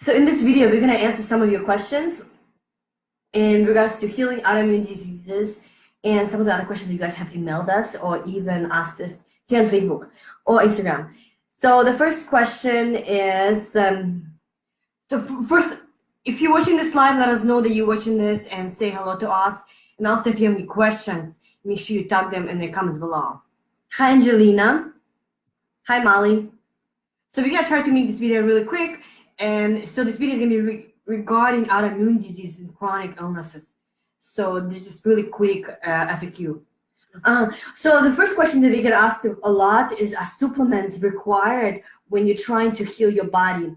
So in this video, we're going to answer some of your questions in regards to healing autoimmune diseases and some of the other questions you guys have emailed us or even asked us here on Facebook or Instagram. So the first question is, first, if you're watching this live, let us know that you're watching this and say hello to us. And also if you have any questions, make sure you tag them in the comments below. Hi, Angelina. Hi, Molly. So we're going to try to make this video really quick. And so this video is going to be regarding autoimmune disease and chronic illnesses. So this is really quick FAQ. So the first question that we get asked a lot is, are supplements required when you're trying to heal your body?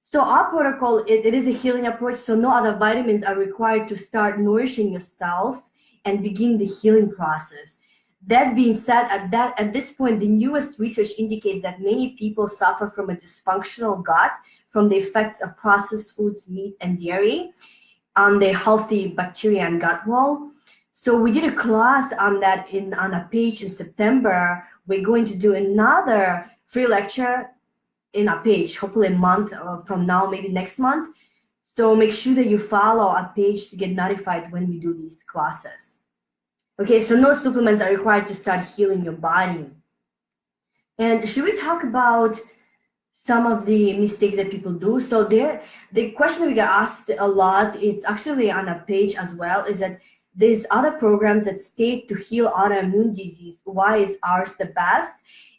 So our protocol, it is a healing approach, so no other vitamins are required to start nourishing your cells and begin the healing process. That being said, at this point, the newest research indicates that many people suffer from a dysfunctional gut from the effects of processed foods, meat, and dairy on the healthy bacteria and gut wall. So we did a class on that on a page in September. We're going to do another free lecture in a page, hopefully a month from now, maybe next month. So make sure that you follow our page to get notified when we do these classes. Okay, so no supplements are required to start healing your body. And should we talk about some of the mistakes that people do? So the question that we get asked a lot, it's actually on a page as well, is that there's other programs that state to heal autoimmune disease. Why is ours the best?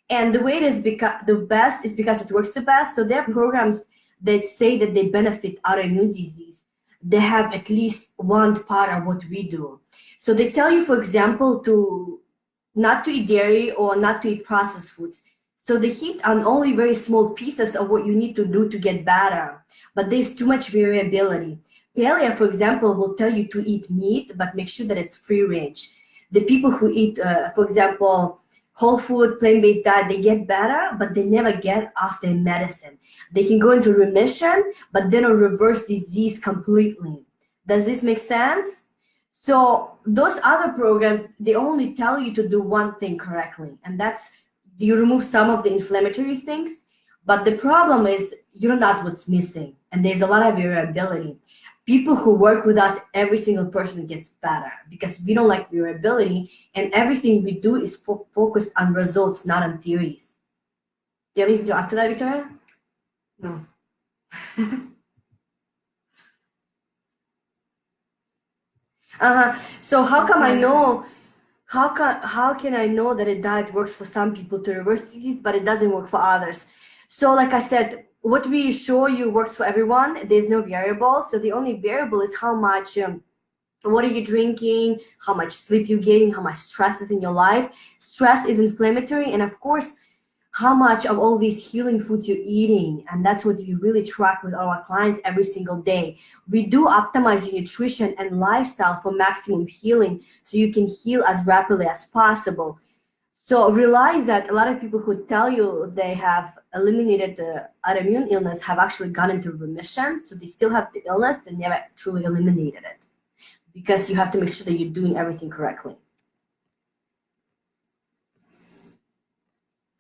And the way it is the best is because it works the best. So there are programs that say that they benefit autoimmune disease. They have at least one part of what we do. So they tell you, for example, not to eat dairy or not to eat processed foods. So they hit on only very small pieces of what you need to do to get better, but there's too much variability. Paleo, for example, will tell you to eat meat, but make sure that it's free range. The people who eat, for example, whole food, plant-based diet, they get better, but they never get off their medicine. They can go into remission, but then reverse disease completely. Does this make sense? So those other programs, they only tell you to do one thing correctly, and that's you remove some of the inflammatory things, but the problem is you don't know what's missing, and there's a lot of variability. People who work with us, every single person gets better because we don't like variability, and everything we do is focused on results, not on theories. Do you have anything to add to that, Viktoriya? No. So how come I know? How can I know that a diet works for some people to reverse disease, but it doesn't work for others? So like I said, what we show you works for everyone. There's no variable. So the only variable is how much, what are you drinking, how much sleep you're getting, how much stress is in your life. Stress is inflammatory, and of course, how much of all these healing foods you're eating. And that's what we really track with our clients every single day. We do optimize your nutrition and lifestyle for maximum healing so you can heal as rapidly as possible. So realize that a lot of people who tell you they have eliminated the autoimmune illness have actually gone into remission. So they still have the illness and never truly eliminated it, because you have to make sure that you're doing everything correctly.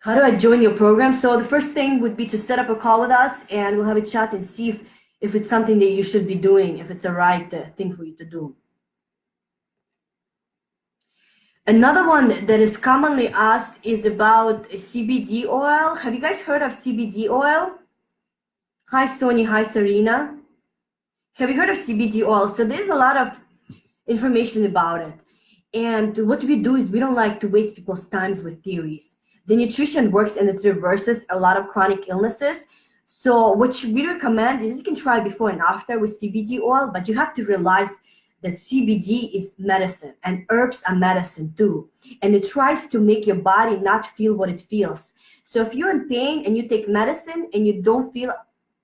How do I join your program? So the first thing would be to set up a call with us, and we'll have a chat and see if it's something that you should be doing, if it's the right thing for you to do. Another one that is commonly asked is about CBD oil. Have you guys heard of CBD oil? Hi, Sony. Hi, Serena. Have you heard of CBD oil? So there's a lot of information about it. And what we do is we don't like to waste people's times with theories. The nutrition works and it reverses a lot of chronic illnesses. So what we recommend is you can try before and after with CBD oil, but you have to realize that CBD is medicine and herbs are medicine too. And it tries to make your body not feel what it feels. So if you're in pain and you take medicine and you don't feel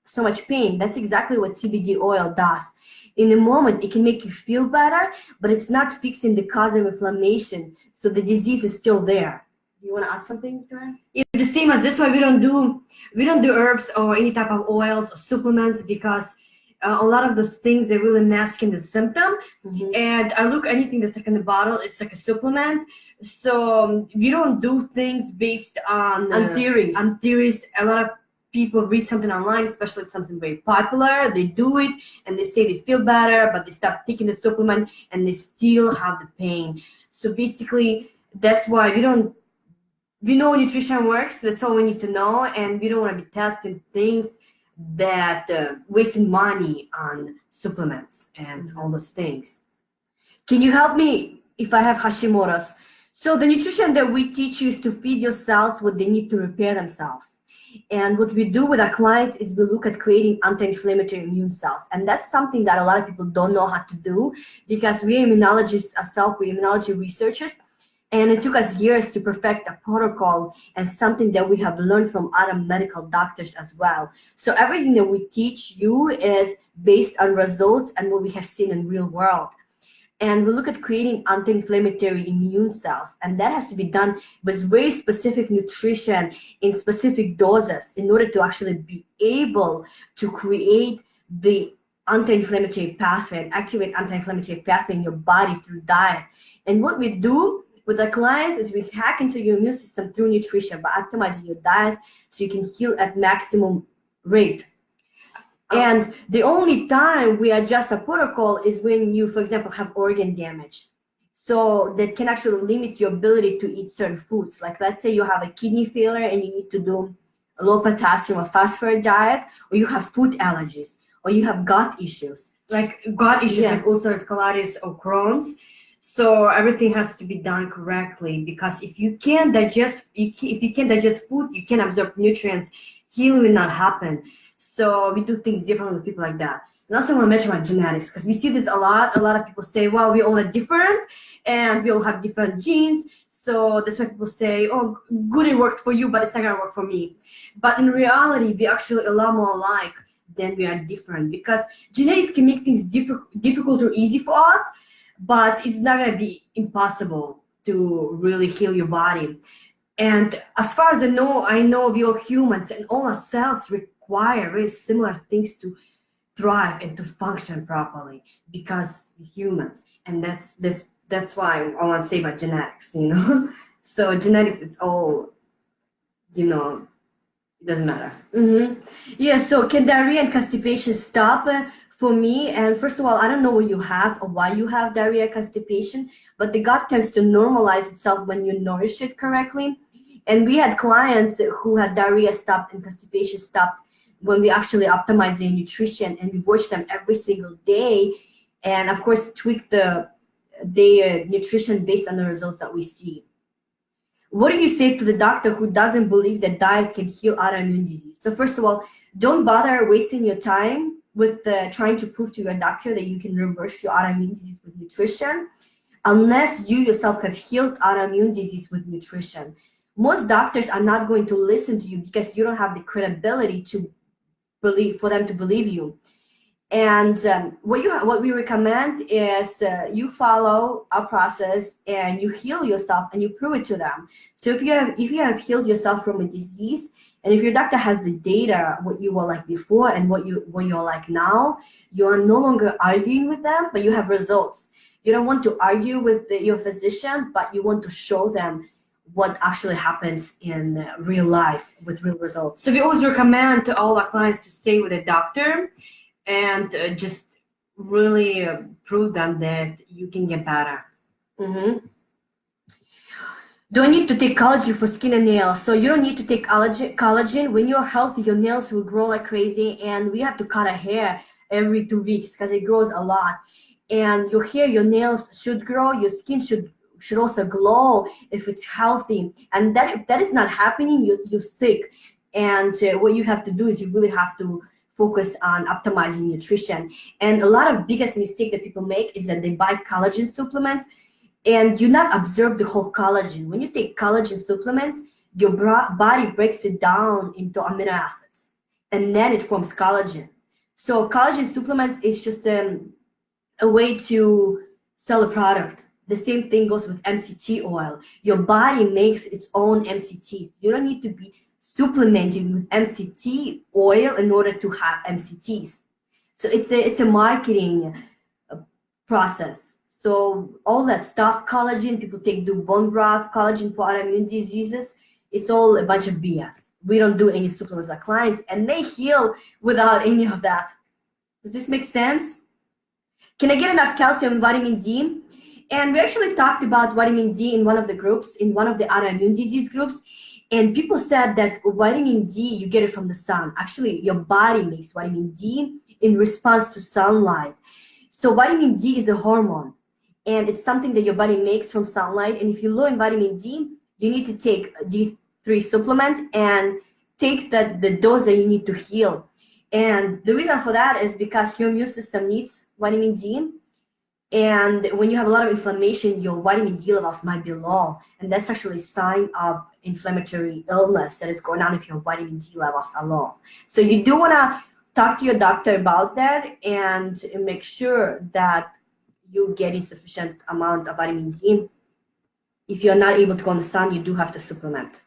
so much pain, that's exactly what CBD oil does. In a moment, it can make you feel better, but it's not fixing the cause of inflammation. So the disease is still there. You want to add something, Victoria? Yeah, the same as this. Why we don't do herbs or any type of oils or supplements, because a lot of those things, they're really masking the symptom. Mm-hmm. And I look anything that's like in the bottle, it's like a supplement. So we don't do things based on theories. On theories, a lot of people read something online, especially if something very popular, they do it and they say they feel better, but they stop taking the supplement and they still have the pain. So basically, that's why we know nutrition works. That's all we need to know, and we don't want to be testing things that wasting money on supplements and all those things. Can you help me if I have Hashimotos? So the nutrition that we teach you is to feed your cells what they need to repair themselves. And what we do with our clients is we look at creating anti-inflammatory immune cells. And that's something that a lot of people don't know how to do, because we're immunologists ourselves, we're immunology researchers. And it took us years to perfect a protocol and something that we have learned from other medical doctors as well. So everything that we teach you is based on results and what we have seen in real world. And we look at creating anti-inflammatory immune cells, and that has to be done with very specific nutrition in specific doses in order to actually be able to create the anti-inflammatory pathway and activate anti-inflammatory pathway in your body through diet. And what we do with our clients is we hack into your immune system through nutrition by optimizing your diet so you can heal at maximum rate. And the only time we adjust a protocol is when you, for example, have organ damage. So that can actually limit your ability to eat certain foods. Like let's say you have a kidney failure and you need to do a low potassium or phosphorus diet, or you have food allergies, or you have gut issues. Like gut issues, like ulcerative colitis or Crohn's. So everything has to be done correctly, because if you can't digest, if you can't digest food, you can't absorb nutrients, healing will not happen. So we do things differently with people like that. And also I want to mention about genetics, because we see this a lot. A lot of people say, well, we all are different and we all have different genes. So that's why people say, oh, good, it worked for you, but it's not gonna work for me. But in reality, we actually a lot more alike than we are different, because genetics can make things difficult or easy for us, but it's not gonna be impossible to really heal your body. And as far as I know we all humans and all our cells require very similar things to thrive and to function properly, because humans, and that's why I want to say about genetics, you know. So genetics is all, you know, it doesn't matter. Yeah, so can diarrhea and constipation stop for me? And first of all, I don't know what you have or why you have diarrhea, constipation, but the gut tends to normalize itself when you nourish it correctly. And we had clients who had diarrhea stopped and constipation stopped when we actually optimized their nutrition, and we watched them every single day, and of course tweak their nutrition based on the results that we see. What do you say to the doctor who doesn't believe that diet can heal autoimmune disease? So first of all, don't bother wasting your time with trying to prove to your doctor that you can reverse your autoimmune disease with nutrition, unless you yourself have healed autoimmune disease with nutrition. Most doctors are not going to listen to you because you don't have the credibility to believe, for them to believe you. And what we recommend is you follow our process and you heal yourself and you prove it to them. So if you have healed yourself from a disease, and if your doctor has the data, what you were like before and what you're like now, you are no longer arguing with them, but you have results. You don't want to argue with your physician, but you want to show them what actually happens in real life with real results. So we always recommend to all our clients to stay with a doctor and just really prove them that you can get better. Do I need to take collagen for skin and nails? So you don't need to take collagen. When you're healthy, your nails will grow like crazy, and we have to cut our hair every 2 weeks because it grows a lot. And your hair, your nails should grow, your skin should also glow if it's healthy. And that if that is not happening, you're sick. And what you have to do is you really have to focus on optimizing nutrition. And a lot of biggest mistake that people make is that they buy collagen supplements and do not observe the whole collagen. When you take collagen supplements, your body breaks it down into amino acids, and then it forms collagen. So collagen supplements is just a way to sell a product. The same thing goes with MCT oil. Your body makes its own MCTs. You don't need to be supplementing with MCT oil in order to have MCTs. So it's a marketing process. So all that stuff, collagen, people do bone broth, collagen for autoimmune diseases. It's all a bunch of BS. We don't do any supplements with our clients, and they heal without any of that. Does this make sense? Can I get enough calcium and vitamin D? And we actually talked about vitamin D in one of the groups, in one of the autoimmune disease groups. And people said that vitamin D, you get it from the sun. Actually, your body makes vitamin D in response to sunlight. So vitamin D is a hormone, and it's something that your body makes from sunlight. And if you're low in vitamin D, you need to take a D3 supplement and take the dose that you need to heal. And the reason for that is because your immune system needs vitamin D. And when you have a lot of inflammation, your vitamin D levels might be low. And that's actually a sign of inflammatory illness that is going on if your vitamin D levels are low. So you do want to talk to your doctor about that and make sure that you get a sufficient amount of vitamin D. If you're not able to go in the sun, you do have to supplement.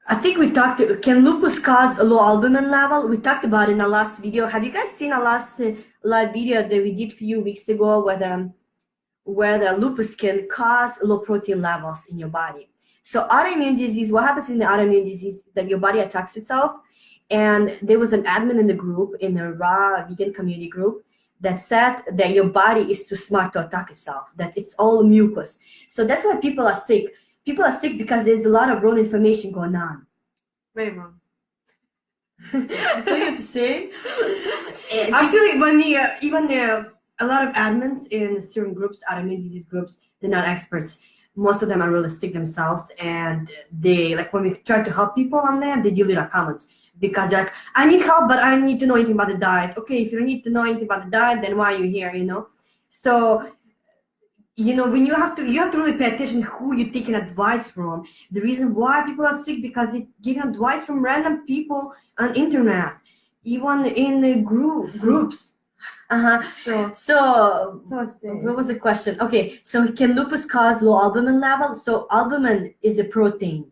I think we talked, can lupus cause a low albumin level? We talked about it in our last video. Have you guys seen our last live video that we did a few weeks ago where the lupus can cause low protein levels in your body? So autoimmune disease, what happens in the autoimmune disease is that your body attacks itself. And there was an admin in the group, in the raw vegan community group, that said that your body is too smart to attack itself, that it's all mucus. So that's why people are sick. People are sick because there's a lot of wrong information going on. Very wrong. That's all you have to say. Actually, when a lot of admins in certain groups, autoimmune disease groups, they're not experts. Most of them are really sick themselves, and they, like, when we try to help people on them, they delete our comments because they're like, I need help, but I don't need to know anything about the diet. Okay, if you don't need to know anything about the diet, then why are you here, you know? So, you know, when you have to really pay attention who you're taking advice from. The reason why people are sick because they're getting advice from random people on internet, even in the groups. So what was the question? Okay, so can lupus cause low albumin level? So albumin is a protein.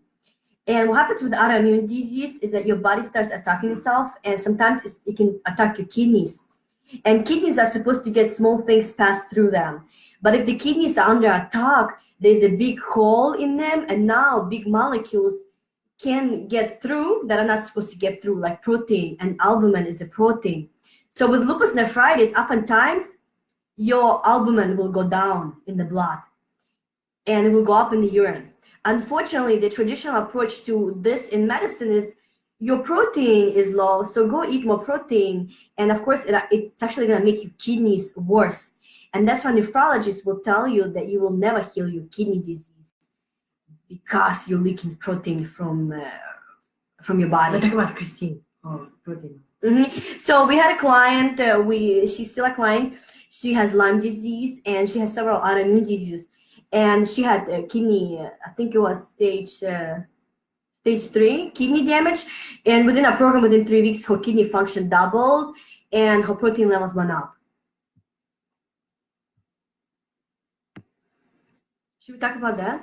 And what happens with autoimmune disease is that your body starts attacking itself, and sometimes it can attack your kidneys. And kidneys are supposed to get small things passed through them. But if the kidneys are under attack, there's a big hole in them, and now big molecules can get through that are not supposed to get through, like protein, and albumin is a protein. So with lupus nephritis, oftentimes your albumin will go down in the blood and it will go up in the urine. Unfortunately, the traditional approach to this in medicine is your protein is low, so go eat more protein. And of course, it's actually going to make your kidneys worse. And that's why nephrologists will tell you that you will never heal your kidney disease because you're leaking protein from your body. Let's talk about Christine. Oh, protein. So we had a client, she's still a client. She has Lyme disease and she has several autoimmune diseases. And she had kidney, I think it was stage 3 kidney damage. And within our program, within 3 weeks, her kidney function doubled and her protein levels went up. Should we talk about that?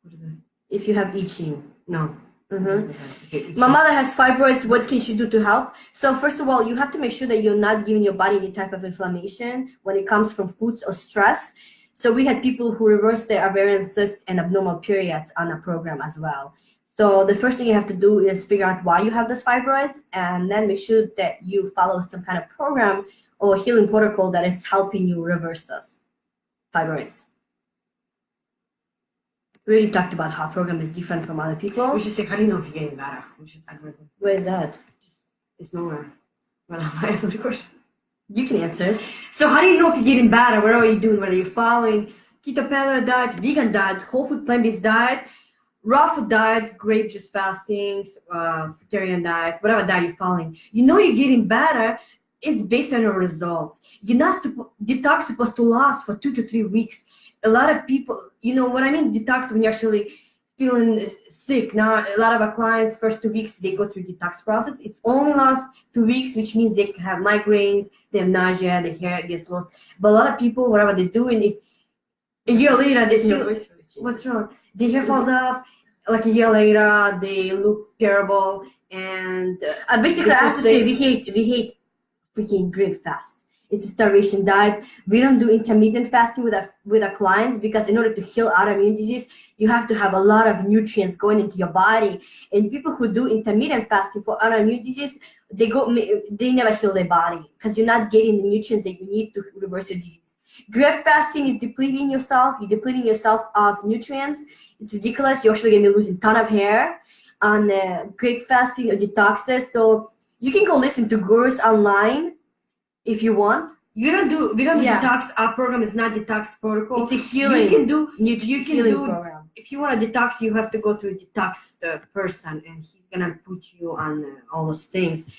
What is it? If you have itching. No. Okay. My mother has fibroids. What can she do to help? So first of all, you have to make sure that you're not giving your body any type of inflammation when it comes from foods or stress. So we had people who reversed their ovarian cysts and abnormal periods on our program as well. So the first thing you have to do is figure out why you have those fibroids, and then make sure that you follow some kind of program or healing protocol that is helping you reverse those fibroids. We already talked about how program is different from other people. We should say, how do you know if you're getting better? We should algorithm. Where is that? It's nowhere. Well, I answer the question. You can answer. So how do you know if you're getting better? Whatever you're doing, whether you're following keto paleo diet, vegan diet, whole food plant-based diet, raw food diet, Grape just fasting, vegetarian diet, whatever diet you're following, you know you're getting better is based on your results. You're not detox supposed to last for 2 to 3 weeks. A lot of people, you know what I mean, detox when you're actually feeling sick. Now, a lot of our clients, first 2 weeks, they go through detox process. It's only lasts 2 weeks, which means they have migraines, they have nausea, their hair gets lost. But a lot of people, whatever they're doing, a year later, they still, what's wrong? Their hair falls off. Like a year later, they look terrible. And basically, I have to say, we hate freaking Grape fast. It's a starvation diet. We don't do intermittent fasting with our clients because in order to heal autoimmune disease, you have to have a lot of nutrients going into your body. And people who do intermittent fasting for autoimmune disease, they never heal their body because you're not getting the nutrients that you need to reverse your disease. Grape fasting is depleting yourself. You're depleting yourself of nutrients. It's ridiculous. You're actually gonna be losing a ton of hair on grape fasting or detoxes. So you can go listen to gurus online if you want. We don't do detox. Our program is not detox protocol. It's a healing. You can do program. If you want to detox, you have to go to a detox person, and he's gonna put you on all those things.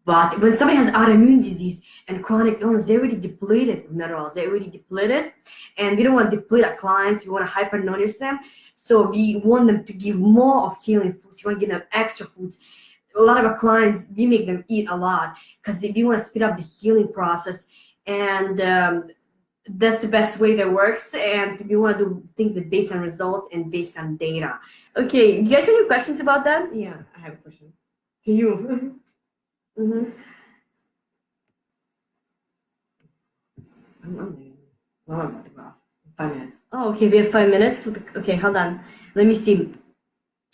But when somebody has autoimmune disease and chronic illness, they're already depleted with minerals. They're already depleted, and we don't want to deplete our clients. We want to hyper-nourish them. So we want them to give more of healing foods. You want to give them extra foods. A lot of our clients, we make them eat a lot because we want to speed up the healing process. And that's the best way that works. And we want to do things that based on results and based on data. Okay, you guys have any questions about that? Yeah, I have a question. You. Mm-hmm. Well, I'm about to go off. 5 minutes. Oh, okay, we have 5 minutes. Okay, hold on. Let me see.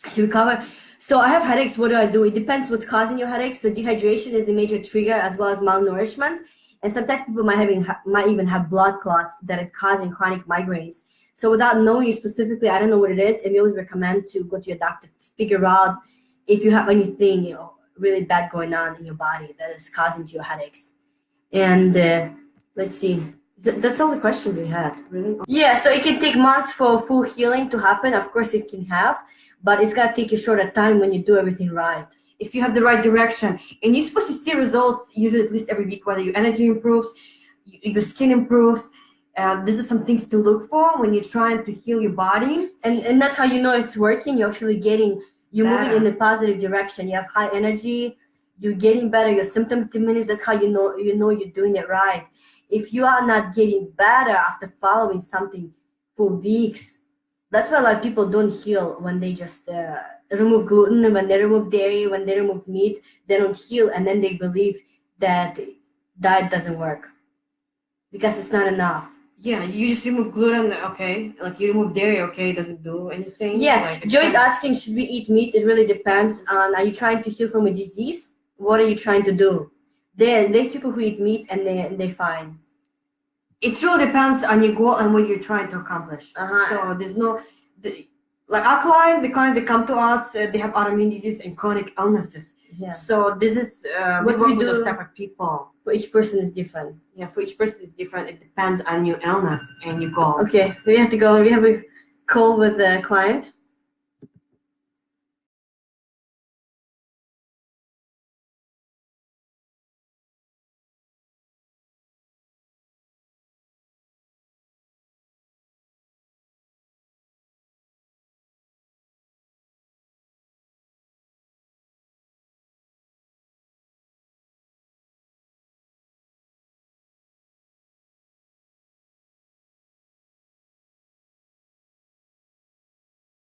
Should we cover? So I have headaches. What do? It depends what's causing your headaches. So dehydration is a major trigger, as well as malnourishment. And sometimes people might even have blood clots that are causing chronic migraines. So without knowing you specifically, I don't know what it is, and we always recommend to go to your doctor to figure out if you have anything, really bad going on in your body that is causing your headaches. And let's see. That's all the questions we had, really. Yeah, so it can take months for full healing to happen. Of course, it can have, but it's gonna take a shorter time when you do everything right. If you have the right direction, and you're supposed to see results usually at least every week, whether your energy improves, your skin improves. This is some things to look for when you're trying to heal your body. And that's how you know it's working. You're actually you're better. moving in the positive direction. You have high energy, you're getting better, your symptoms diminish. That's how you know you're doing it right. If you are not getting better after following something for weeks, that's why a lot of people don't heal when they just remove gluten, when they remove dairy, when they remove meat, they don't heal, and then they believe that diet doesn't work because it's not enough. Yeah, you just remove gluten, okay? Like you remove dairy, okay? It doesn't do anything. Yeah, like, Joy's asking, should we eat meat? It really depends on, are you trying to heal from a disease? What are you trying to do? There's people who eat meat and they're fine. It really depends on your goal and what you're trying to accomplish. So there's no, like our clients, the clients that come to us, they have autoimmune disease and chronic illnesses. Yeah. So this is what we do. Those type of people. For each person is different. Yeah, for each person is different. It depends on your illness and your goal. Okay, we have to go. We have a call with the client.